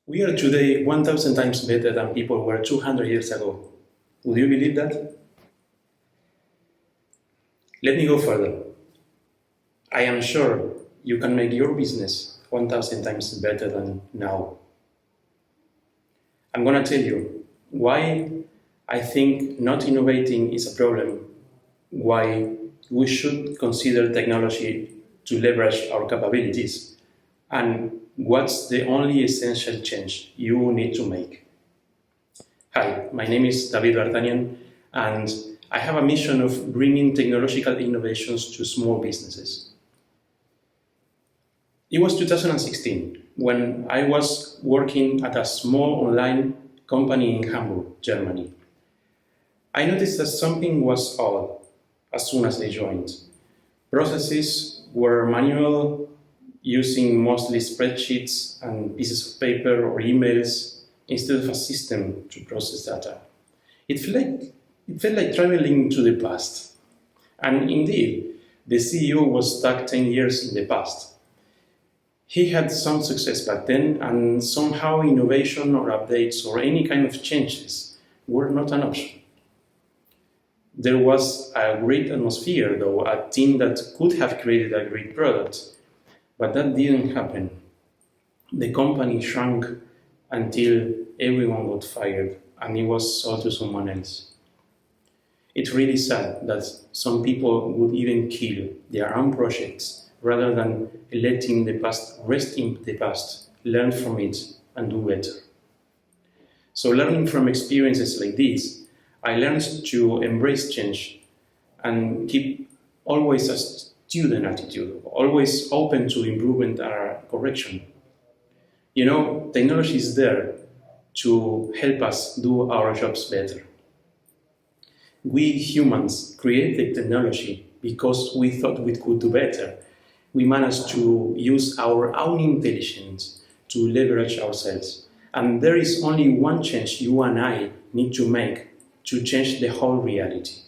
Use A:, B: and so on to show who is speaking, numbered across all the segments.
A: We are today 1,000 times better than people were 200 years ago. Would you believe that? Let me go further. I am sure you can make your business 1,000 times better than now. I'm going to tell you why I think not innovating is a problem, why we should consider technology to leverage our capabilities, and what's the only essential change you need to make. Hi, my name is David D'Artagnan, and I have a mission of bringing technological innovations to small businesses. It was 2016 when I was working at a small online company in Hamburg, Germany. I noticed that something was odd as soon as I joined. Processes were manual, using mostly spreadsheets and pieces of paper or emails instead of a system to process data. It felt like traveling to the past. And indeed, the CEO was stuck 10 years in the past. He had some success back then, and somehow innovation or updates or any kind of changes were not an option. There was a great atmosphere, though, a team that could have created a great product, but that didn't happen. The company shrunk until everyone got fired and it was sold to someone else. It's really sad that some people would even kill their own projects rather than letting the past rest in the past, learn from it, and do better. So learning from experiences like this, I learned to embrace change and keep always a student attitude, always open to improvement or correction. You know, technology is there to help us do our jobs better. We humans created technology because we thought we could do better. We managed to use our own intelligence to leverage ourselves. And there is only one change you and I need to make to change the whole reality.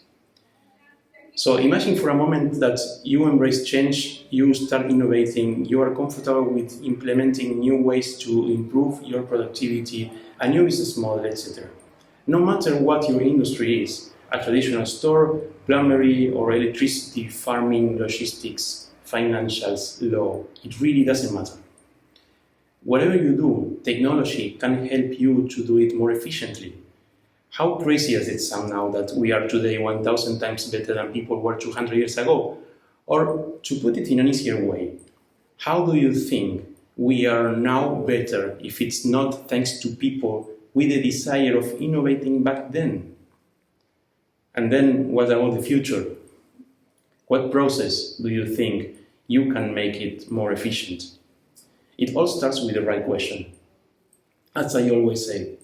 A: So imagine for a moment that you embrace change, you start innovating, you are comfortable with implementing new ways to improve your productivity, a new business model, etc. No matter what your industry is, a traditional store, plumbery, or electricity, farming, logistics, financials, law, it really doesn't matter. Whatever you do, technology can help you to do it more efficiently. How crazy does it sound now that we are today 1,000 times better than people were 200 years ago? Or to put it in an easier way, how do you think we are now better if it's not thanks to people with the desire of innovating back then? And then what about the future? What process do you think you can make it more efficient? It all starts with the right question. As I always say,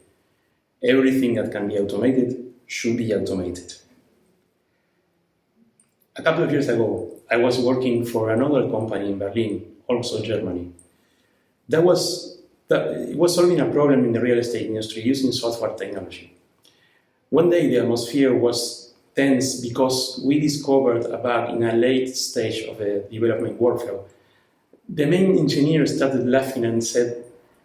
A: everything that can be automated should be automated. A couple of years ago, I was working for another company in Berlin, also Germany. It was solving a problem in the real estate industry using software technology. One day the atmosphere was tense because we discovered a bug in a late stage of the development workflow. The main engineer started laughing and said,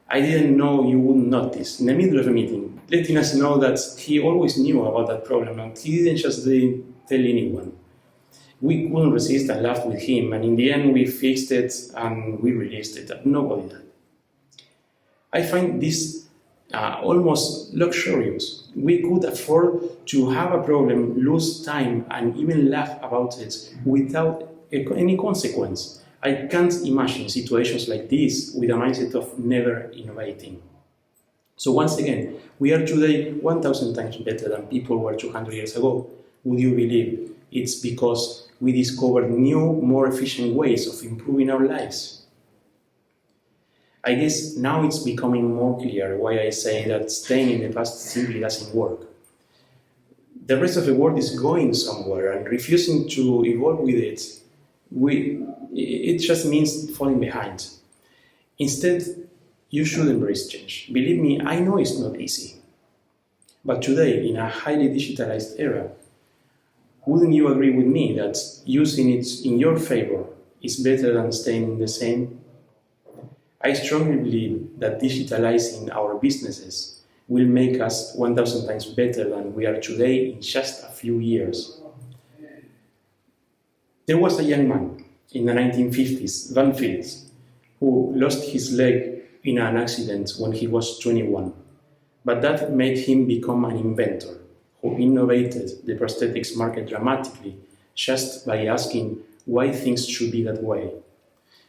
A: "I didn't know you would notice," in the middle of a meeting, letting us know that he always knew about that problem and he didn't just tell anyone. We couldn't resist and laughed with him, and in the end we fixed it and we released it. Nobody died. I find this almost luxurious. We could afford to have a problem, lose time, and even laugh about it without any consequence. I can't imagine situations like this with a mindset of never innovating. So once again, we are today 1,000 times better than people were 200 years ago. Would you believe it's because we discovered new, more efficient ways of improving our lives? I guess now it's becoming more clear why I say that staying in the past simply doesn't work. The rest of the world is going somewhere, and refusing to evolve with it just means falling behind. Instead, you should embrace change. Believe me, I know it's not easy. But today, in a highly digitalized era, wouldn't you agree with me that using it in your favor is better than staying the same? I strongly believe that digitalizing our businesses will make us 1,000 times better than we are today in just a few years. There was a young man in the 1950s, Van Phillips, who lost his leg in an accident when he was 21. But that made him become an inventor who innovated the prosthetics market dramatically just by asking why things should be that way.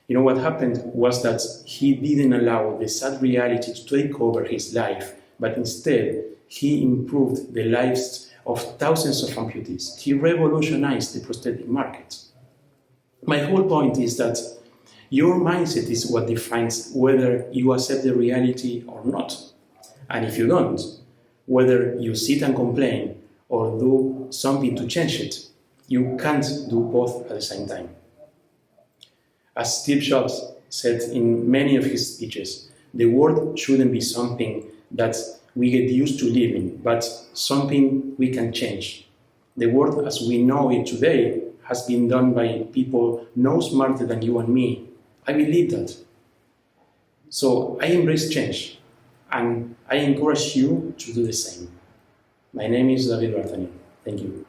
A: You know, what happened was that he didn't allow the sad reality to take over his life, but instead he improved the lives of thousands of amputees. He revolutionized the prosthetic market. My whole point is that your mindset is what defines whether you accept the reality or not. And if you don't, whether you sit and complain or do something to change it, you can't do both at the same time. As Steve Jobs said in many of his speeches, the world shouldn't be something that we get used to living, but something we can change. The world as we know it today has been done by people no smarter than you and me. I believe that. So I embrace change, and I encourage you to do the same. My name is David Bartani. Thank you.